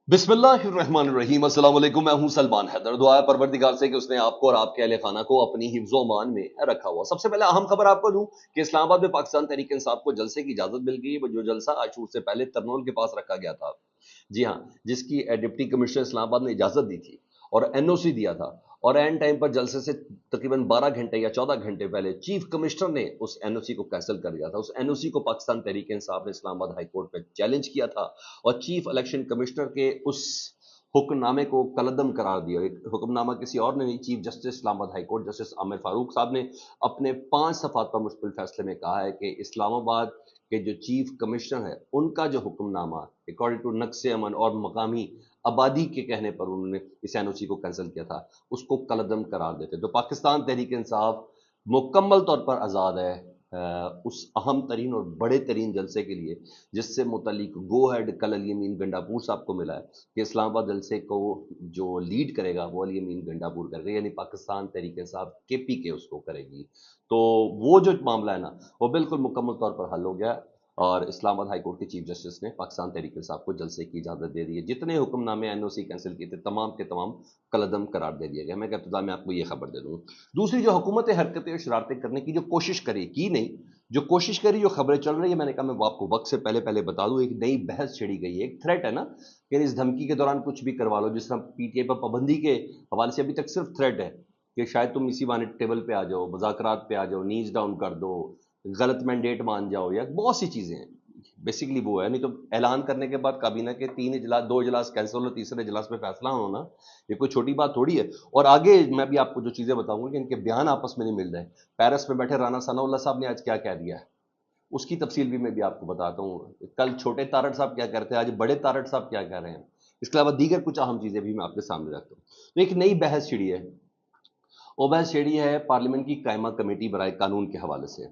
बिस्मिल्लाहिर्रहमानिर्रहीम। अस्सलाम वालेकुम। मैं हूं सलमान हैदर। दुआ है परवरदिगार से कि उसने आपको और आपके अहले खाना को अपनी हिफ्ज़ ओ अमान में रखा हुआ। सबसे पहले अहम खबर आपको दूं कि इस्लामाबाद में पाकिस्तान तहरीक इंसाफ को जलसे की इजाजत मिल गई है। वो जो जलसा आज शूट से पहले तरनोल के पास रखा गया था, जी हाँ, जिसकी डिप्टी कमिश्नर इस्लामाबाद ने इजाजत दी थी और एनओसी दिया था, और एंड टाइम पर जलसे से तकरीबन 12 घंटे या 14 घंटे पहले चीफ कमिश्नर ने उस एनओसी को कैंसिल कर दिया था। उस एनओसी को पाकिस्तान तहरीक इंसाफ ने इस्लामाबाद हाई कोर्ट में चैलेंज किया था और चीफ इलेक्शन कमिश्नर के उस हुक्मनामे को कलअदम करार दिया। एक हुक्मनामा किसी और ने नहीं, chief justice Islamabad high court justice Aamir Farooq साहब ने अपने 5 सफ़ात पर मुश्तमिल फैसले में कहा है कि इस्लामाबाद के जो चीफ कमिश्नर है, उनका जो हुक्मनामा अकॉर्डिंग टू नक्शे अमन और मकामी आबादी के कहने पर उन्होंने इस एनओसी को कैंसिल किया था, उसको कलअदम करार देते। तो पाकिस्तान तहरीक इंसाफ मुकम्मल तौर पर आज़ाद है उस अहम तरीन और बड़े तरीन जलसे के लिए, जिससे मुतलिक गो हेड कल अली अमीन गंडापुर साहब को मिला है कि इस्लामाबाद जलसे को जो लीड करेगा वो अली अमीन गंडापुर करेगा, यानी पाकिस्तान तहरीक इंसाफ केपीके उसको करेगी। तो वो जो मामला है ना, वो बिल्कुल मुकम्मल तौर पर हल हो गया और इस्लामाबाद हाई कोर्ट के चीफ जस्टिस ने पाकिस्तान तहरीक इंसाफ को जलसे की इजाज़त दे दी है। जितने हुक्मनामे एनओसी कैंसिल किए थे, तमाम के तमाम कलअदम करार दे दिया गया। मैं इब्तिदा में आपको ये खबर दे दूँ। दूसरी, जो हुकूमत हरकतें और शरारतें करने की जो कोशिश करी की नहीं, जो कोशिश करी, जो खबरें चल रही है, मैंने कहा मैं वो आपको वक्त से पहले पहले बता दूं। एक नई बहस छिड़ी गई है, एक थ्रेट है ना, कि इस धमकी के दौरान कुछ भी करवा लो। जिस तरह पीटीआई पर पाबंदी के हवाले से अभी तक सिर्फ थ्रेट है कि शायद तुम इसी बहाने टेबल पे आ जाओ, मुज़ाकरात पे आ जाओ, नीज डाउन कर दो, गलत मैंडेट मान जाओ, या बहुत सी चीजें हैं। बेसिकली वो है, नहीं तो ऐलान करने के बाद काबीना के 3 इजलास, 2 इजलास कैंसिल और तीसरे इजलास पे फैसला होना, ये कोई छोटी बात थोड़ी है। और आगे मैं भी आपको जो चीजें बताऊंगा कि इनके बयान आपस में नहीं मिल रहे। पेरिस में बैठे राना सनाउल्लाह साहब ने आज क्या कह दिया है, उसकी तफसील भी मैं भी आपको बताता हूँ। कल छोटे तारड़ साहब क्या करते हैं, आज बड़े तारड़ साहब क्या कह रहे हैं। इसके अलावा दीगर कुछ अहम चीजें भी मैं आपके सामने रखता हूँ। तो एक नई बहस छिड़ी है, वो बहस छिड़ी है पार्लियामेंट की कायमा कमेटी बराए कानून के हवाले से,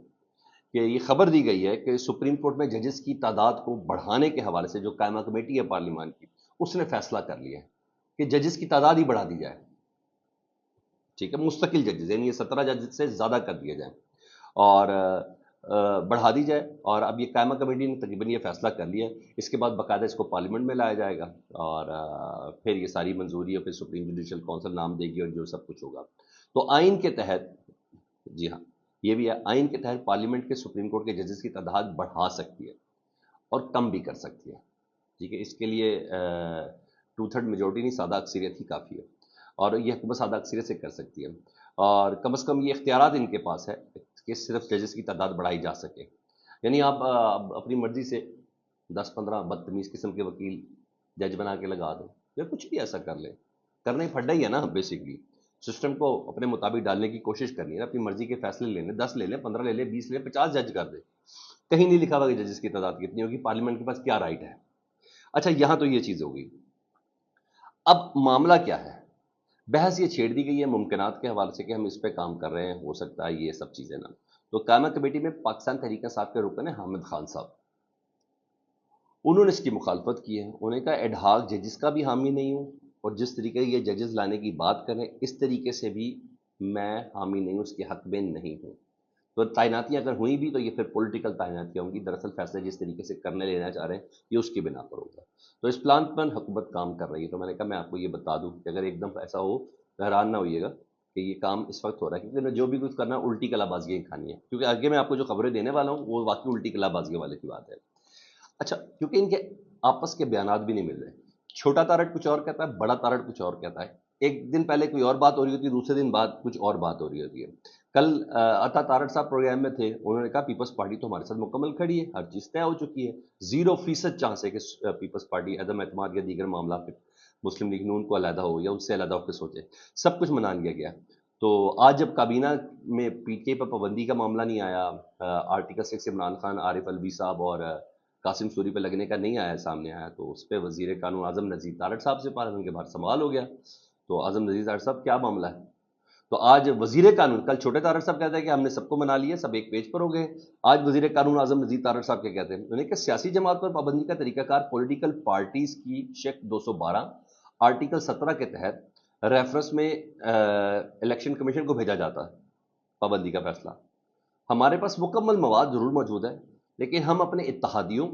कि ये खबर दी गई है कि सुप्रीम कोर्ट में जजेस की तादाद को बढ़ाने के हवाले से जो कायमा कमेटी है पार्लियामान की, उसने फैसला कर लिया है कि जजेस की तादाद ही बढ़ा दी जाए। ठीक है, मुस्तकिल जजेस, यानी ये 17 जज से ज़्यादा कर दिए जाए और बढ़ा दी जाए। और अब ये कायमा कमेटी ने तकरीबन ये फैसला कर लिया है। इसके बाद बाकायदा इसको पार्लियामेंट में लाया जाएगा और फिर ये सारी मंजूरी और फिर सुप्रीम जुडिशल काउंसिल नाम देगी और जो सब कुछ होगा। तो आइन के तहत, जी हाँ, ये भी है, आइन के तहत पार्लियामेंट के सुप्रीम कोर्ट के जजेस की तादाद बढ़ा सकती है और कम भी कर सकती है। ठीक है, इसके लिए 2/3 मेजोरिटी नहीं, सादा अक्सरियत ही काफ़ी है और ये हुकूमत सादा अक्सरियत से कर सकती है। और कम से कम ये इख्तियारात इनके पास है कि सिर्फ जजेस की तादाद बढ़ाई जा सके। यानी आप अपनी मर्जी से 10-15 बदतमीज़ किस्म के वकील जज बना के लगा दो या कुछ भी ऐसा कर ले, करना ही फड्डा ही है ना बेसिकली। सिस्टम को अपने मुताबिक डालने की कोशिश करनी है ना, अपनी मर्जी के फैसले लेने, 10 ले लें, 15 ले लें, 20 ले लें, 50 जज कर दे। कहीं नहीं लिखा हुआ कि जजेस की तादाद कितनी होगी, पार्लियामेंट के पास क्या राइट है। अच्छा, यहां तो ये चीज हो गई। अब मामला क्या है, बहस ये छेड़ दी गई है मुमकिनात के हवाले से कि हम इस पे काम कर रहे हैं, हो सकता है ये सब चीजें ना। तो कायमा कमेटी में पाकिस्तान तहरीक इंसाफ के रुकन है हामिद खान साहब, उन्होंने इसकी मुखालफत की है। उन्होंने कहा एडहाक जजेस का भी हामी नहीं हूँ और जिस तरीके ये जजेस लाने की बात करें इस तरीके से भी मैं हामी नहीं हूँ, उसके हक में नहीं हूँ। तो तैनातियां अगर हुई भी तो ये फिर पॉलिटिकल तैनातियां होंगी। दरअसल फैसले जिस तरीके से करने लेना चाह रहे हैं ये उसकी बिना पर होगा। तो इस प्लान पर हुकूमत काम कर रही है। तो मैंने कहा मैं आपको ये बता दूं कि अगर एकदम ऐसा हो तो हैरान ना होइएगा कि ये काम इस वक्त हो रहा है, क्योंकि मैं जो भी कुछ करना है उल्टी कलाबाजी ही खानी है, क्योंकि आगे मैं आपको जो खबरें देने वाला हूँ वो वाकई उल्टी कलाबाजी वाले की बात है। अच्छा, क्योंकि इनके आपस के बयानात भी नहीं मिल रहे। छोटा तारड़ कुछ और कहता है, बड़ा तारड़ कुछ और कहता है। एक दिन पहले कोई और बात हो रही होती है, दूसरे दिन बाद कुछ और बात हो रही होती है। कल अता तारड़ साहब प्रोग्राम में थे, उन्होंने कहा पीपल्स पार्टी तो हमारे साथ मुकम्मल खड़ी है, हर चीज़ तय हो चुकी है, 0% चांस है कि पीपल्स पार्टी अदम एतमाद या दीगर मामला पे मुस्लिम लीग नून को अलहदा हो या उससे अलहदा होकर सोचे। सब कुछ मना लिया गया। तो आज जब काबीना में पीटीआई पर पाबंदी का मामला नहीं आया, आर्टिकल 6 इमरान खान, आरिफ अलवी साहब और कासिम सूरी पे लगने का नहीं आया, सामने आया, तो उस पर वजीर कानून आजम नज़ीर तारड़ साहब से पार्लियामेंट के बाहर सवाल हो गया। तो आजम नज़ीर तारड़ साहब क्या मामला है। तो आज वजीर कानून, कल छोटे तारड़ साहब कहते हैं कि हमने सबको मना लिया, सब एक पेज पर हो गए। आज वजीर कानून आजम नज़ीर तारड़ साहब क्या कहते हैं, उन्होंने कहा सियासी जमात पर पाबंदी का तरीकाकार पॉलिटिकल पार्टीज की शेक 212 आर्टिकल 17 के तहत रेफरेंस में इलेक्शन कमीशन को भेजा जाता है। पाबंदी का फैसला हमारे पास मुकम्मल मवाद ज़रूर मौजूद है, लेकिन हम अपने इत्तेहादियों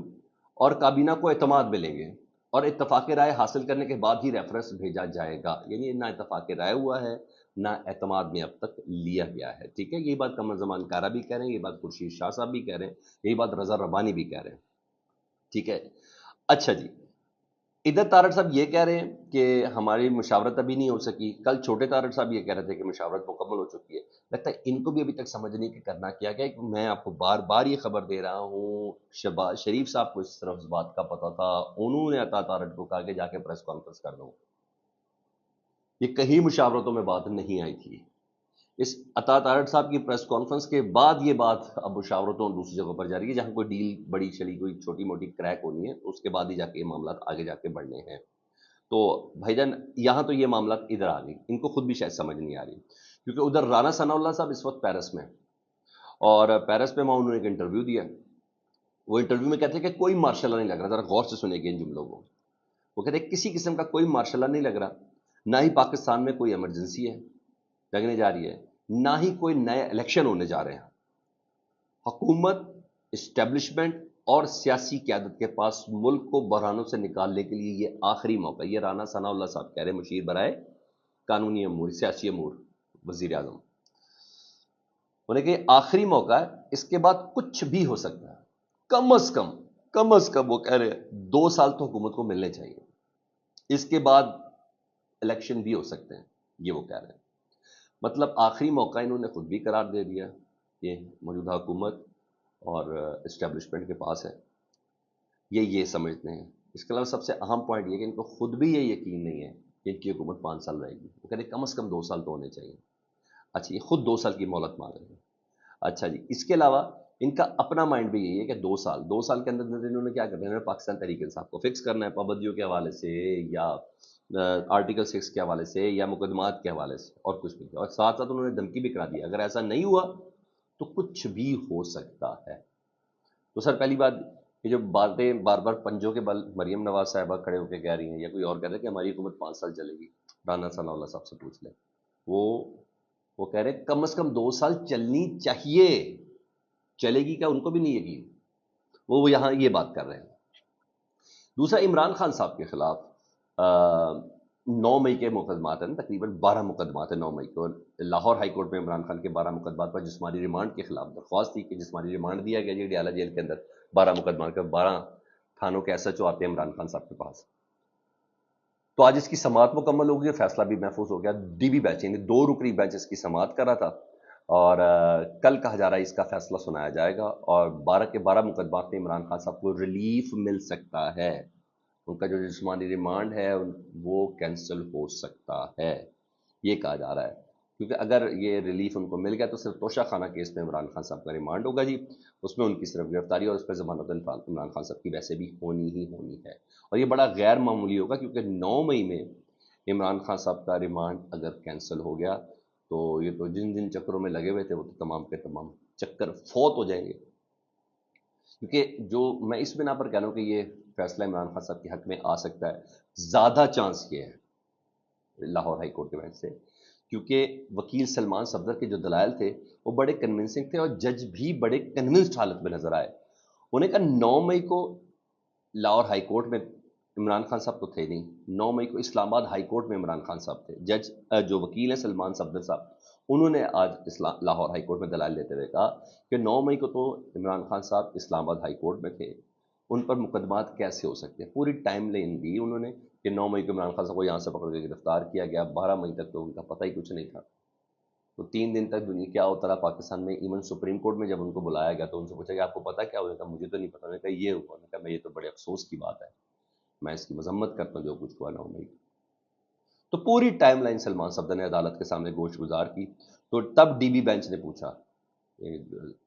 और काबीना को एतमाद में लेंगे। اور اتفاق رائے حاصل کرنے کے بعد ہی ریفرنس بھیجا جائے گا، یعنی نہ اتفاق رائے ہوا ہے نہ اعتماد میں اب تک لیا گیا ہے، ٹھیک ہے؟ یہ بات قمر زمان کارا بھی کہہ رہے ہیں، یہ بات خورشید شاہ صاحب بھی کہہ رہے ہیں، یہی بات رضا ربانی بھی کہہ رہے ہیں، ٹھیک ہے؟ اچھا جی، ادھر طارق صاحب یہ کہہ رہے ہیں کہ ہماری مشاورت ابھی نہیں ہو سکی، کل چھوٹے طارق صاحب یہ کہہ رہے تھے کہ مشاورت مکمل ہو چکی ہے، لگتا ہے ان کو بھی ابھی تک سمجھ نہیں کہ کرنا کیا گیا۔ میں آپ کو بار بار یہ خبر دے رہا ہوں، شہباز شریف صاحب کو اس طرف اس بات کا پتا تھا، انہوں نے عطا طارق کو کہا کہ جا کے پریس کانفرنس کر دو، یہ کہیں مشاورتوں میں بات نہیں آئی تھی۔ اس عطا طارق صاحب کی پریس کانفرنس کے بعد یہ بات اب مشاورتوں اور دوسری جگہوں پر جاری ہے، جہاں کوئی ڈیل بڑی چلی، کوئی چھوٹی موٹی کریک ہونی ہے، اس کے بعد ہی جا کے یہ معاملات آگے جا کے بڑھنے ہیں۔ تو بھائی جان یہاں تو یہ معاملات ادھر آ گئی، ان کو خود بھی شاید سمجھ نہیں آ رہی، کیونکہ ادھر رانا ثناء اللہ صاحب اس وقت پیرس میں ہیں، اور پیرس میں وہاں انہوں نے ایک انٹرویو دیا، وہ انٹرویو میں کہتے ہیں کہ کوئی مارشل لا نہیں لگ رہا، ذرا غور سے سنیں گے ان جملوں کو، وہ کہتے ہیں کسی قسم کا کوئی مارشل لا نہیں لگ رہا، نہ ہی پاکستان میں کوئی ایمرجنسی ہے لگنے جا رہی ہے، نہ ہی کوئی نئے الیکشن ہونے جا رہے ہیں۔ حکومت، اسٹیبلشمنٹ اور سیاسی قیادت کے پاس ملک کو بحرانوں سے نکالنے کے لیے یہ آخری موقع ہے۔ یہ رانا ثناء اللہ صاحب کہہ رہے ہیں، مشیر برائے قانونی امور، سیاسی امور، وزیر اعظم، انہوں نے کہ یہ آخری موقع ہے، اس کے بعد کچھ بھی ہو سکتا ہے، کم از کم وہ کہہ رہے ہیں 2 سال تو حکومت کو ملنے چاہیے، اس کے بعد الیکشن بھی ہو سکتے ہیں، یہ وہ کہہ رہے ہیں۔ مطلب آخری موقع انہوں نے خود بھی قرار دے دیا، یہ موجودہ حکومت اور اسٹیبلشمنٹ کے پاس ہے، یہ سمجھتے ہیں۔ اس کے علاوہ سب سے اہم پوائنٹ یہ کہ ان کو خود بھی یہ یقین نہیں ہے کہ ان کی حکومت 5 سال رہے گی، وہ کہتے ہیں کم از کم 2 سال تو ہونے چاہیے۔ اچھا یہ خود 2 سال کی مہلت مانگ رہے ہیں۔ اچھا جی، اس کے علاوہ ان کا اپنا مائنڈ بھی یہی ہے کہ 2 سال کے اندر انہوں نے کیا کرنا ہے، انہوں نے پاکستان تحریک انصاف کو فکس کرنا ہے، پابندیوں کے حوالے سے یا آرٹیکل 6 کے حوالے سے یا مقدمات کے حوالے سے، اور کچھ نہیں، اور ساتھ ساتھ انہوں نے دھمکی بھی کرا دی اگر ایسا نہیں ہوا تو کچھ بھی ہو سکتا ہے۔ تو سر پہلی بات، یہ جو باتیں بار بار پنجوں کے بل مریم نواز صاحبہ کھڑے ہو کے کہہ رہی ہیں یا کوئی اور کہہ رہا ہے کہ ہماری حکومت 5 سال چلے گی، رانا ثناء اللہ صاحب سے پوچھ لیں، وہ وہ کہہ رہے ہیں کم از کم 2 سال چلنی چاہیے، چلے گی کیا ان کو بھی نہیں یقین، وہ یہاں یہ بات کر رہے ہیں۔ دوسرا، عمران خان صاحب کے خلاف 9 مئی کے مقدمات ہیں، تقریباً 12 مقدمات ہیں 9 مئی کو، لاہور ہائی کورٹ میں عمران خان کے 12 مقدمات پر جسمانی ریمانڈ کے خلاف درخواست تھی کہ جسمانی ریمانڈ دیا گیا جی ڈیالہ جیل کے اندر، 12 مقدمات کے 12 تھانوں کے ایس ایچ او آتے ہیں عمران خان صاحب کے پاس۔ تو آج اس کی سماعت مکمل ہو گئی، فیصلہ بھی محفوظ ہو گیا، ڈی بی بینچ یعنی 2 رکنی بینچ اس کی سماعت کر رہا تھا، اور کل کہا جا رہا ہے اس کا فیصلہ سنایا جائے گا، اور 12 کے 12 مقدمات میں عمران خان صاحب کو ریلیف مل سکتا ہے، ان کا جو جسمانی ریمانڈ ہے وہ کینسل ہو سکتا ہے، یہ کہا جا رہا ہے، کیونکہ اگر یہ ریلیف ان کو مل گیا تو صرف توشہ خانہ کیس میں عمران خان صاحب کا ریمانڈ ہوگا جی، اس میں ان کی صرف گرفتاری اور اس پہ ضمانت عمران خان صاحب کی ویسے بھی ہونی ہے، اور یہ بڑا غیر معمولی ہوگا، کیونکہ 9 مئی میں عمران خان صاحب کا ریمانڈ اگر کینسل ہو گیا تو یہ تو جن چکروں میں لگے ہوئے تھے وہ تو تمام کے تمام چکر فوت ہو جائیں گے، کیونکہ جو میں اس بنا پر کہہ رہا ہوں کہ یہ فیصلہ عمران خان صاحب کے حق میں آ سکتا ہے، زیادہ چانس یہ ہے لاہور ہائی کورٹ کے بینچ سے، کیونکہ وکیل سلمان صفدر کے جو دلائل تھے وہ بڑے کنونسنگ تھے، اور جج بھی بڑے کنونسڈ حالت میں نظر آئے، انہیں کہا 9 مئی کو لاہور ہائی کورٹ میں عمران خان صاحب تو تھے نہیں، 9 مئی کو اسلام آباد ہائی کورٹ میں عمران خان صاحب تھے، جج جو وکیل ہیں سلمان صفدر صاحب، انہوں نے آج لاہور ہائی کورٹ میں دلائل دیتے ہوئے کہا کہ 9 مئی کو تو عمران خان صاحب اسلام آباد ہائی کورٹ میں تھے، ان پر مقدمات کیسے ہو سکتے ہیں، پوری ٹائم لائن دی انہوں نے کہ 9 مئی کو عمران خان صاحب کو یہاں سے پکڑ کے گرفتار کیا گیا، 12 مئی تک تو ان کا پتہ ہی کچھ نہیں تھا، تو 3 دن تک دنیا کیا ہوتا رہا پاکستان میں، ایون سپریم کورٹ میں جب ان کو بلایا گیا تو ان سے پوچھا کہ آپ کو پتا کیا ہوا، مجھے تو نہیں پتا، میں نے کہا یہ ہوا، میں نے کہا میں یہ تو بڑے افسوس کی بات ہے، میں اس کی مذمت کرتا ہوں جو کچھ ہوا 9 مئی کو، تو پوری ٹائم لائن سلمان صفدر نے عدالت کے سامنے گوش گزار کی، تو تب ڈی بی بینچ نے پوچھا،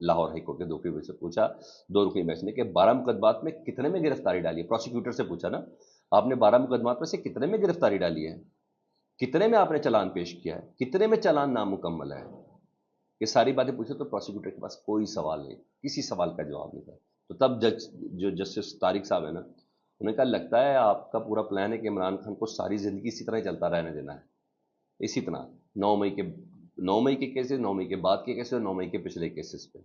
لاہور ہائی کورٹ کے 2 فیصد سے پوچھا 2 رکنی بینچ نے کہ 12 مقدمات میں کتنے میں گرفتاری ڈالی ہے، پروسیکیوٹر سے پوچھا نا، آپ نے 12 مقدمات میں سے کتنے میں گرفتاری ڈالی ہے، کتنے میں آپ نے چلان پیش کیا ہے، کتنے میں چلان نامکمل ہے، یہ ساری باتیں پوچھے تو پروسیکیوٹر کے پاس کوئی سوال نہیں، کسی سوال کا جواب نہیں تھا، تو تب جو جسٹس طارق صاحب ہے نا، انہیں کہا لگتا ہے آپ کا پورا پلان ہے کہ عمران خان کو ساری زندگی اسی طرح ہی چلتا رہنے دینا ہے، اسی طرح 9 مئی کے کیسز، 9 مئی کے بعد کے کیسز اور 9 مئی کے پچھلے کیسز پہ،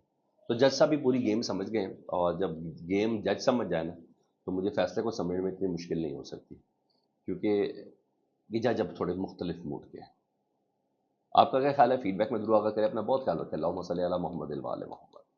تو جج صاحب بھی پوری گیم سمجھ گئے، اور جب گیم جج سمجھ جائے نا تو مجھے فیصلے کو سمجھنے میں اتنی مشکل نہیں ہو سکتی، کیونکہ یہ جب تھوڑے مختلف موڈ کے ہیں۔ آپ کا کیا خیال ہے؟ فیڈ بیک میں ضرور آگاہ کریں، اپنا بہت خیال رکھیں۔ اللہم صلی علی محمد وعلی محمد۔